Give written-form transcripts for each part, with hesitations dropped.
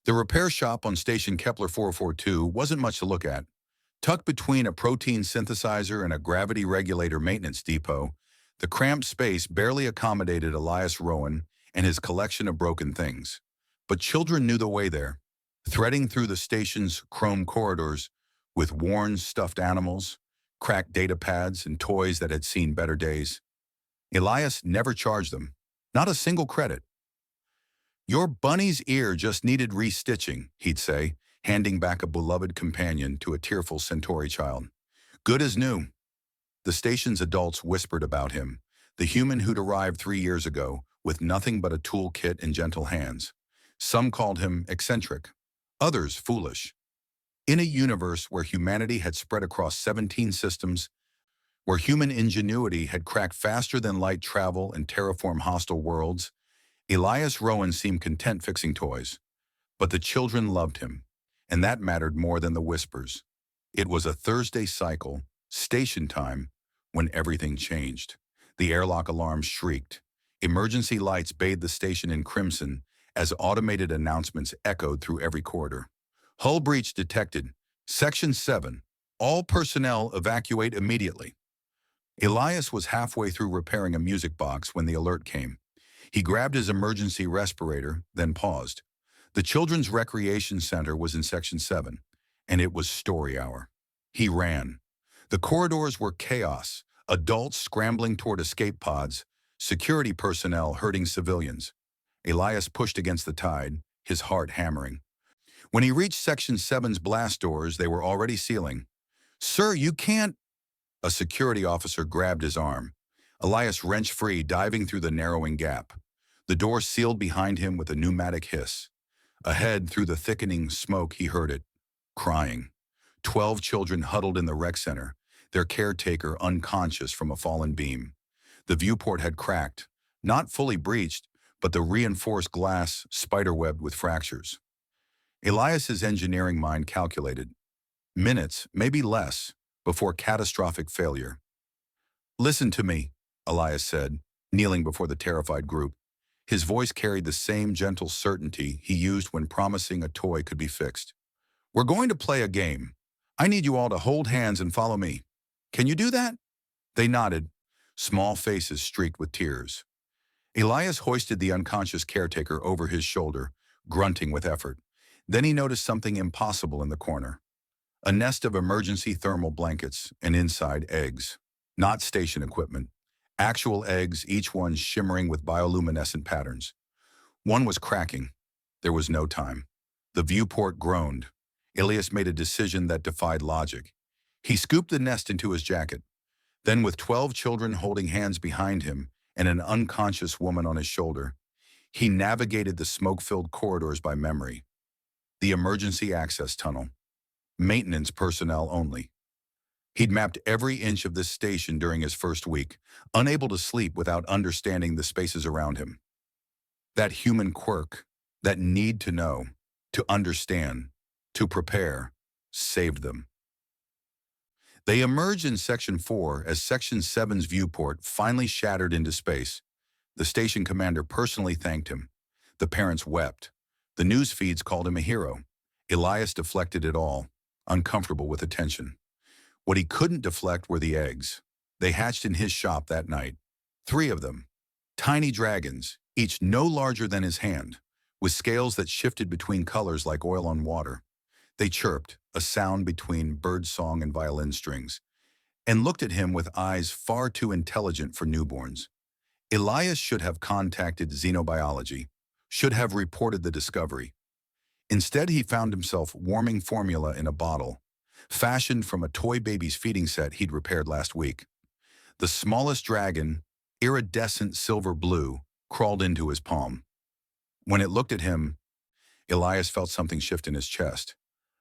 The repair shop on station Kepler 442 wasn't much to look at. Tucked between a protein synthesizer and a gravity regulator maintenance depot, the cramped space barely accommodated Elias Rowan and his collection of broken things. But children knew the way there, threading through the station's chrome corridors with worn stuffed animals, cracked data pads, and toys that had seen better days. Elias never charged them, not a single credit. "Your bunny's ear just needed restitching," he'd say, handing back a beloved companion to a tearful Centauri child. "Good as new." The station's adults whispered about him, the human who'd arrived 3 years ago with nothing but a toolkit and gentle hands. Some called him eccentric, others foolish. In a universe where humanity had spread across 17 systems, where human ingenuity had cracked faster than light travel and terraform hostile worlds, Elias Rowan seemed content fixing toys. But the children loved him, and that mattered more than the whispers. It was a Thursday cycle, station time, when everything changed. The airlock alarm shrieked. Emergency lights bathed the station in crimson as automated announcements echoed through every corridor. "Hull breach detected. Section 7. All personnel evacuate immediately." Elias was halfway through repairing a music box when the alert came. He grabbed his emergency respirator, then paused. The Children's Recreation Center was in Section 7, and it was story hour. He ran. The corridors were chaos, adults scrambling toward escape pods, security personnel herding civilians. Elias pushed against the tide, his heart hammering. When he reached Section 7's blast doors, they were already sealing. "Sir, you can't—" A security officer grabbed his arm. Elias wrenched free, diving through the narrowing gap. The door sealed behind him with a pneumatic hiss. Ahead, through the thickening smoke, he heard it, crying. 12 children huddled in the rec center, their caretaker unconscious from a fallen beam. The viewport had cracked, not fully breached, but the reinforced glass spiderwebbed with fractures. Elias's engineering mind calculated. Minutes, maybe less, before catastrophic failure. "Listen to me," Elias said, kneeling before the terrified group. His voice carried the same gentle certainty he used when promising a toy could be fixed. "We're going to play a game. I need you all to hold hands and follow me. Can you do that?" They nodded, small faces streaked with tears. Elias hoisted the unconscious caretaker over his shoulder, grunting with effort. Then he noticed something impossible in the corner. A nest of emergency thermal blankets, and inside eggs. Not station equipment. Actual eggs, each one shimmering with bioluminescent patterns. One was cracking. There was no time. The viewport groaned. Elias made a decision that defied logic. He scooped the nest into his jacket. Then, with 12 children holding hands behind him and an unconscious woman on his shoulder, he navigated the smoke-filled corridors by memory. The emergency access tunnel. Maintenance personnel only. He'd mapped every inch of this station during his first week, unable to sleep without understanding the spaces around him. That human quirk, that need to know, to understand, to prepare, saved them. They emerged in Section 4 as Section 7's viewport finally shattered into space. The station commander personally thanked him. The parents wept. The news feeds called him a hero. Elias deflected it all, uncomfortable with attention. What he couldn't deflect were the eggs. They hatched in his shop that night. 3 of them. Tiny dragons, each no larger than his hand, with scales that shifted between colors like oil on water. They chirped, a sound between bird song and violin strings, and looked at him with eyes far too intelligent for newborns. Elias should have contacted xenobiology, should have reported the discovery. Instead, he found himself warming formula in a bottle, fashioned from a toy baby's feeding set he'd repaired last week. The smallest dragon, iridescent silver blue, crawled into his palm. When it looked at him, Elias felt something shift in his chest.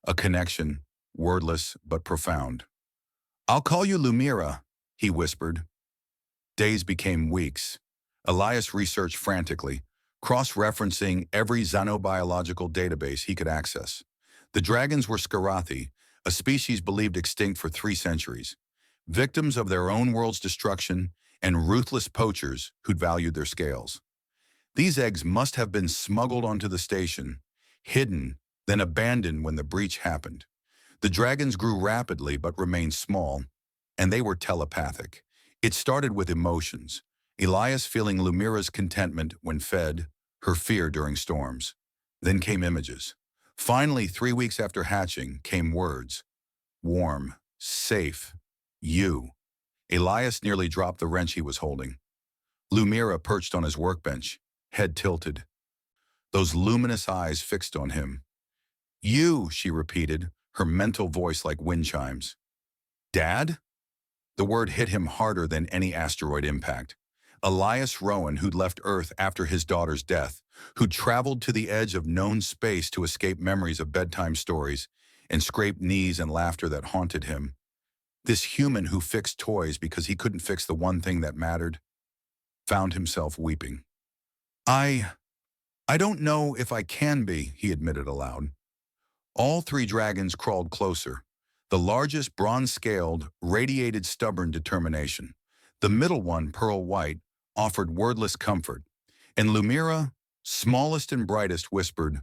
A connection, wordless but profound. "I'll call you Lumira," he whispered. Days became weeks. Elias researched frantically, cross-referencing every xenobiological database he could access. The dragons were Skarathi, a species believed extinct for 3 centuries, victims of their own world's destruction and ruthless poachers who'd valued their scales. These eggs must have been smuggled onto the station. hidden, then abandoned when the breach happened. The dragons grew rapidly but remained small, and they were telepathic. It started with emotions. Elias feeling Lumira's contentment when fed, her fear during storms. Then came images. Finally, 3 weeks after hatching, came words. Warm, safe, you. Elias nearly dropped the wrench he was holding. Lumira perched on his workbench, head tilted. Those luminous eyes fixed on him. You, she repeated, her mental voice like wind chimes. Dad? The word hit him harder than any asteroid impact. Elias Rowan, who'd left Earth after his daughter's death, who'd traveled to the edge of known space to escape memories of bedtime stories and scraped knees and laughter that haunted him. This human who fixed toys because he couldn't fix the one thing that mattered, found himself weeping. I don't know if I can be, he admitted aloud. All three dragons crawled closer. The largest, bronze-scaled, radiated stubborn determination. The middle one, pearl white, offered wordless comfort. And Lumira, smallest and brightest, whispered,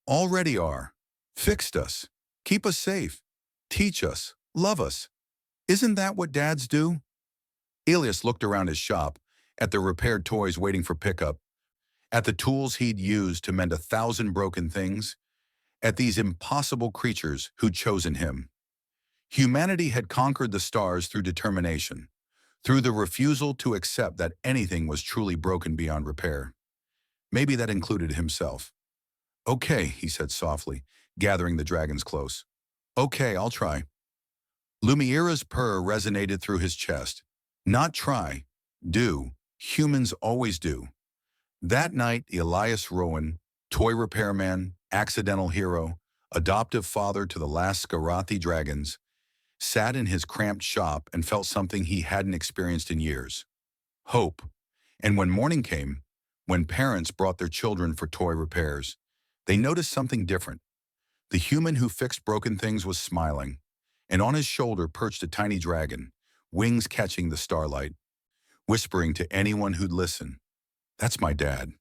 already are. Fixed us. Keep us safe. Teach us. Love us. Isn't that what dads do? Elias looked around his shop, at the repaired toys waiting for pickup, at the tools he'd used to mend 1,000 broken things, at these impossible creatures who'd chosen him. Humanity had conquered the stars through determination, through the refusal to accept that anything was truly broken beyond repair. Maybe that included himself. Okay, he said softly, gathering the dragons close. Okay, I'll try. Lumira's purr resonated through his chest. Not try, do. Humans always do. That night, Elias Rowan, toy repairman, accidental hero, adoptive father to the last Skarathi dragons, sat in his cramped shop and felt something he hadn't experienced in years. Hope. And when morning came, when parents brought their children for toy repairs, they noticed something different. The human who fixed broken things was smiling, and on his shoulder perched a tiny dragon, wings catching the starlight, whispering to anyone who'd listen, "That's my dad."